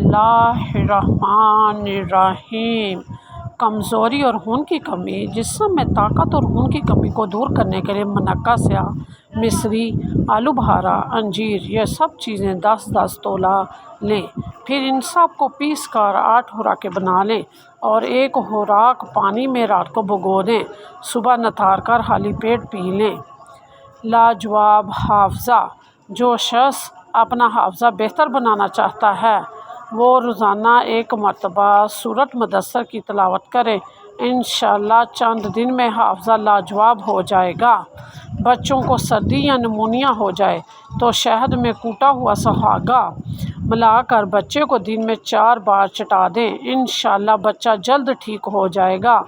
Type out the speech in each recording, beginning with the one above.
اللہ الرحمن الرحیم۔ کمزوری اور خون کی کمی، جسم میں طاقت اور خون کی کمی کو دور کرنے کے لیے منقع سیاہ، مصری، آلو بخارا، انجیر یہ سب چیزیں 10-10 تولہ لیں۔ پھر ان سب کو پیس کر 8 خوراکیں بنا لیں اور ایک خوراک پانی میں رات کو بھگو دیں، صبح نتھار کر خالی پیٹ پی لیں۔ لاجواب حافظہ، جو شخص اپنا حافظہ بہتر بنانا چاہتا ہے وہ روزانہ 1 مرتبہ سورۃ مدثر کی تلاوت کرے، انشاءاللہ چند دن میں حافظہ لاجواب ہو جائے گا۔ بچوں کو سردی یا نمونیا ہو جائے تو شہد میں کوٹا ہوا سہاگا ملا کر بچے کو دن میں 4 بار چٹا دیں، انشاءاللہ بچہ جلد ٹھیک ہو جائے گا۔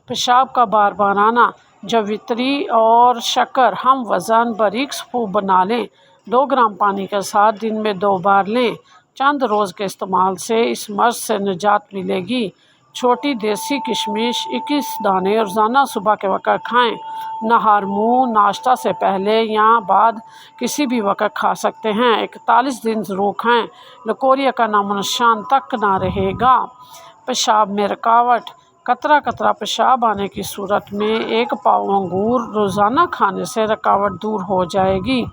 پیشاب کا بار بار آنا، جویتری اور شکر ہم وزن باریک صفوف بنا لیں، 2 گرام پانی کے ساتھ دن میں 2 بار لیں۔ چند روز کے استعمال سے اس مرض سے نجات ملے گی۔ چھوٹی دیسی کشمش 21 دانے روزانہ صبح کے وقت کھائیں، نہار منہ ناشتہ سے پہلے یا بعد کسی بھی وقت کھا سکتے ہیں، 41 دن ضرور کھائیں، لکوریا کا نام و نشان تک نہ رہے گا۔ پیشاب میں رکاوٹ، قطرہ قطرہ پیشاب آنے کی صورت میں 1 پاؤ انگور روزانہ کھانے سے رکاوٹ دور ہو جائے گی۔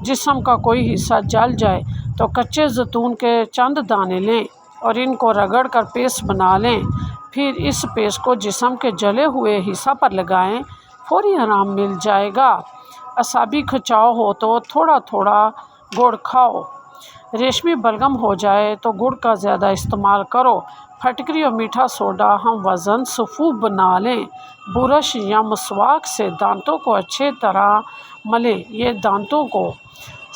جسم کا کوئی حصہ جل جائے تو کچے زیتون کے چند دانے لیں اور ان کو رگڑ کر پیسٹ بنا لیں، پھر اس پیسٹ کو جسم کے جلے ہوئے حصہ پر لگائیں، فوری آرام مل جائے گا۔ اعصابی کھچاؤ ہو تو تھوڑا تھوڑا گڑ کھاؤ۔ ریشمی بلغم ہو جائے تو گڑ کا زیادہ استعمال کرو۔ پھٹکری اور میٹھا سوڈا ہم وزن صفوف بنا لیں۔ برش یا مسواک سے دانتوں کو اچھی طرح ملیں، یہ دانتوں کو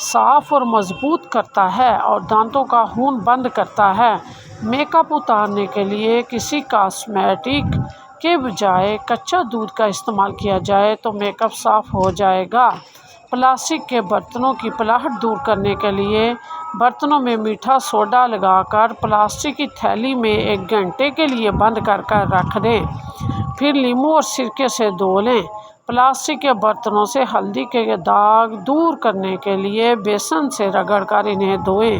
صاف اور مضبوط کرتا ہے اور دانتوں کا خون بند کرتا ہے۔ میک اپ اتارنے کے لیے کسی کاسمیٹک کے بجائے کچا دودھ کا استعمال کیا جائے تو میک اپ صاف ہو جائے گا۔ پلاسٹک کے برتنوں کی پلاہٹ دور کرنے کے لیے برتنوں میں میٹھا سوڈا لگا کر پلاسٹک کی تھیلی میں 1 گھنٹے کے لیے بند کر رکھ دیں، پھر لیموں اور سرکے سے دھو لیں۔ پلاسٹک کے برتنوں سے ہلدی کے داغ دور کرنے کے لیے بیسن سے رگڑ کر انہیں دھوئیں۔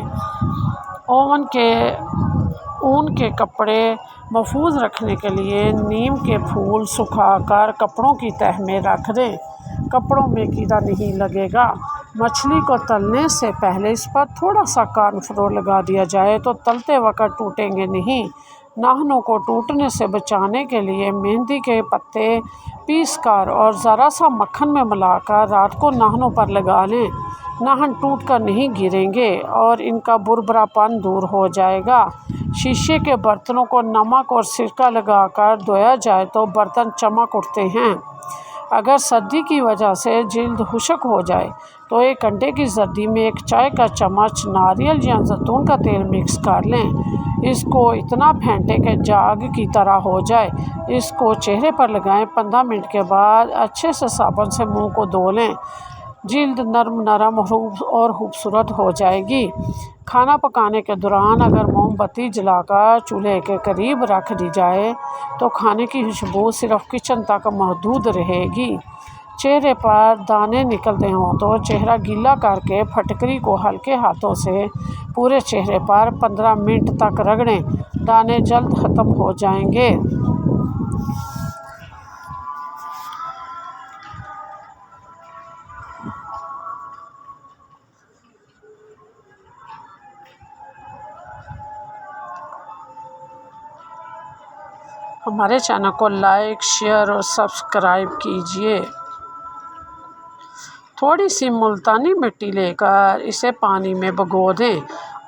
اون کے کپڑے محفوظ رکھنے کے لیے نیم کے پھول سکھا کر کپڑوں کی تہہ میں رکھ دیں، کپڑوں میں کیڑا نہیں لگے گا۔ مچھلی کو تلنے سے پہلے اس پر تھوڑا سا کارن فلور لگا دیا جائے تو تلتے وقت ٹوٹیں گے نہیں۔ ناخنوں کو ٹوٹنے سے بچانے کے لیے مہندی کے پتے پیس کر اور ذرا سا مکھن میں ملا کر رات کو ناخنوں پر لگا لیں، ناخن ٹوٹ کر نہیں گریں گے اور ان کا بربرا پن دور ہو جائے گا۔ شیشے کے برتنوں کو نمک اور سرکہ لگا کر دھویا جائے تو برتن چمک اٹھتے ہیں۔ اگر سردی کی وجہ سے جلد خشک ہو جائے تو 1 انڈے کی زردی میں 1 چائے کا چمچ ناریل یا زیتون کا تیل مکس کر لیں، اس کو اتنا پھینٹیں کہ جاگ کی طرح ہو جائے، اس کو چہرے پر لگائیں، 15 منٹ کے بعد اچھے سے صابن سے منہ کو دھو لیں، جلد نرم اور خوبصورت ہو جائے گی۔ کھانا پکانے کے دوران اگر موم بتی جلا کر چولہے کے قریب رکھ دی جائے تو کھانے کی خوشبو صرف کچن تک محدود رہے گی۔ چہرے پر دانے نکلتے ہوں تو چہرہ گیلا کر کے پھٹکری کو ہلکے ہاتھوں سے پورے چہرے پر 15 منٹ تک رگڑیں، دانے جلد ختم ہو جائیں گے۔ ہمارے چینل کو لائک، شیئر اور سبسکرائب کیجیے۔ تھوڑی سی ملتانی مٹی لے کر اسے پانی میں بھگو دیں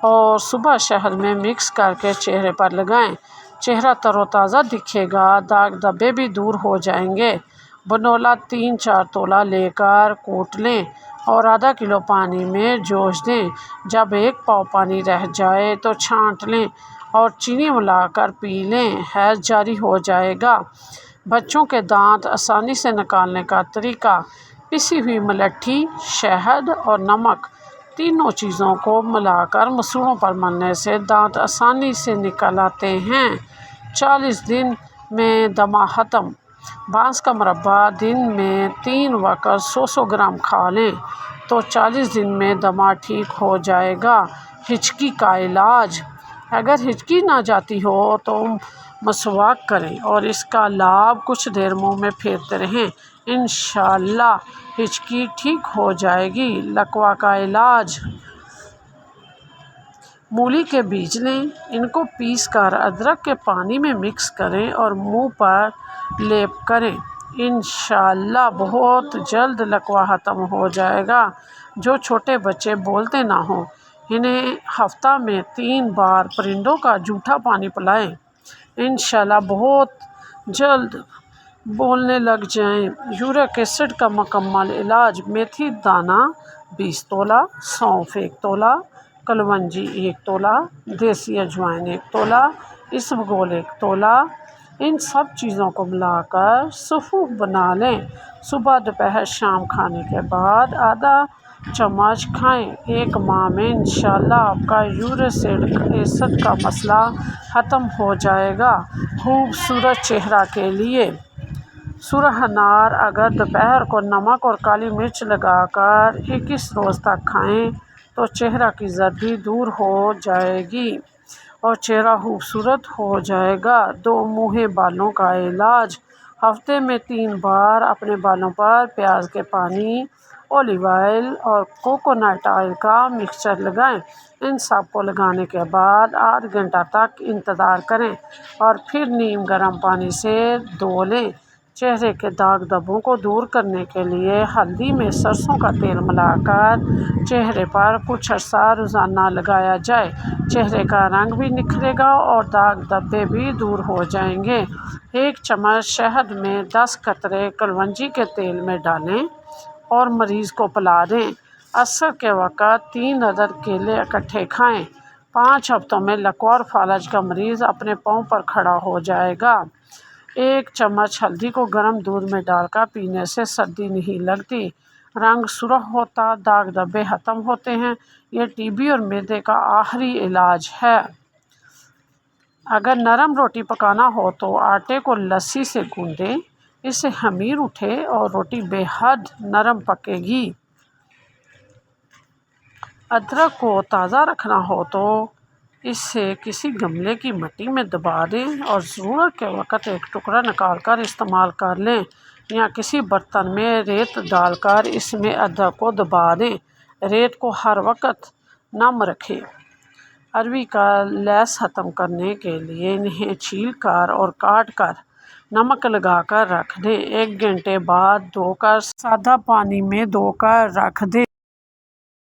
اور صبح شہد میں مکس کر کے چہرے پر لگائیں، چہرہ تر و تازہ دکھے گا، داغ دھبے بھی دور ہو جائیں گے۔ بنولا 3-4 تولہ لے کر کوٹ لیں اور آدھا کلو پانی میں جوش دیں، جب 1 پاؤ پانی رہ جائے تو چھانٹ لیں اور چینی ملا کر پی لیں، حیض جاری ہو جائے گا۔ بچوں کے دانت آسانی سے نکالنے کا طریقہ: پسی ہوئی ملٹھی، شہد اور نمک تینوں چیزوں کو ملا کر مسوڑوں پر ملنے سے دانت آسانی سے نکل آتے ہیں۔ 40 دن میں دمہ ختم۔ بانس کا مربع دن میں 3 وقت 100 گرام کھا لیں تو 40 دن میں دمہ ٹھیک ہو جائے گا۔ ہچکی کا علاج: اگر ہچکی نہ جاتی ہو تو مسواک کریں اور اس کا لعاب کچھ دیر منہ میں پھیرتے رہیں، انشاءاللہ ہچکی ٹھیک ہو جائے گی۔ لکوہ کا علاج: مولی کے بیج لیں، ان کو پیس کر ادرک کے پانی میں مکس کریں اور منہ پر لیپ کریں، انشاءاللہ بہت جلد لکوہ ختم ہو جائے گا۔ جو چھوٹے بچے بولتے نہ ہوں، انہیں ہفتہ میں 3 بار پرندوں کا جھوٹا پانی پلائیں، انشاءاللہ بہت جلد بولنے لگ جائیں۔ یورک ایسڈ کا مکمل علاج: میتھی دانہ 20 تولہ، سونف 1 تولہ، کلونجی 1 تولہ، دیسی اجوائن 1 تولہ، اسبگول 1 تولہ، ان سب چیزوں کو ملا کر سفوف بنا لیں۔ صبح دوپہر شام کھانے کے بعد آدھا چمچ کھائیں۔ 1 ماہ میں انشاءاللہ آپ کا یورک ایسڈ کا مسئلہ ختم ہو جائے گا۔ خوبصورت چہرہ کے لیے سرخ انار اگر دوپہر کو نمک اور کالی مرچ لگا کر 21 روز تک کھائیں تو چہرہ کی زردی دور ہو جائے گی اور چہرہ خوبصورت ہو جائے گا۔ 2 منہ بالوں کا علاج: ہفتے میں 3 بار اپنے بالوں پر پیاز کے پانی، اولیو آئل اور کوکونٹ آئل کا مکسچر لگائیں۔ ان سب کو لگانے کے بعد آدھ گھنٹہ تک انتظار کریں اور پھر نیم گرم پانی سے دھو لیں۔ چہرے کے داغ دھبوں کو دور کرنے کے لیے ہلدی میں سرسوں کا تیل ملا کر چہرے پر کچھ عرصہ روزانہ لگایا جائے، چہرے کا رنگ بھی نکھرے گا اور داغ دھبے بھی دور ہو جائیں گے۔ 1 چمچ شہد میں 10 قطرے کلونجی کے تیل میں ڈالیں اور مریض کو پلا دیں۔ عصر کے وقت 3 عدد کیلے اکٹھے کھائیں۔ 5 ہفتوں میں لکوہ اور فالج کا مریض اپنے پاؤں پر کھڑا ہو جائے گا۔ 1 چمچ ہلدی کو گرم دودھ میں ڈال کر پینے سے سردی نہیں لگتی، رنگ سرخ ہوتا، داغ دھبے ختم ہوتے ہیں۔ یہ ٹی بی اور معدے کا آخری علاج ہے۔ اگر نرم روٹی پکانا ہو تو آٹے کو لسی سے گوندیں، اس سے خمیر اٹھے اور روٹی بے حد نرم پکے گی۔ ادرک کو تازہ رکھنا ہو تو اسے کسی گملے کی مٹی میں دبا دیں اور ضرورت کے وقت 1 ٹکڑا نکال کر استعمال کر لیں، یا کسی برتن میں ریت ڈال کر اس میں ادرک کو دبا دیں۔ ریت کو ہر وقت نم رکھیں۔ اروی کا لیس ختم کرنے کے لیے انہیں چھیل کر اور کاٹ کر نمک لگا کر رکھ دیں۔ 1 گھنٹے بعد دھو کر سادہ پانی میں دھو کر رکھ دیں۔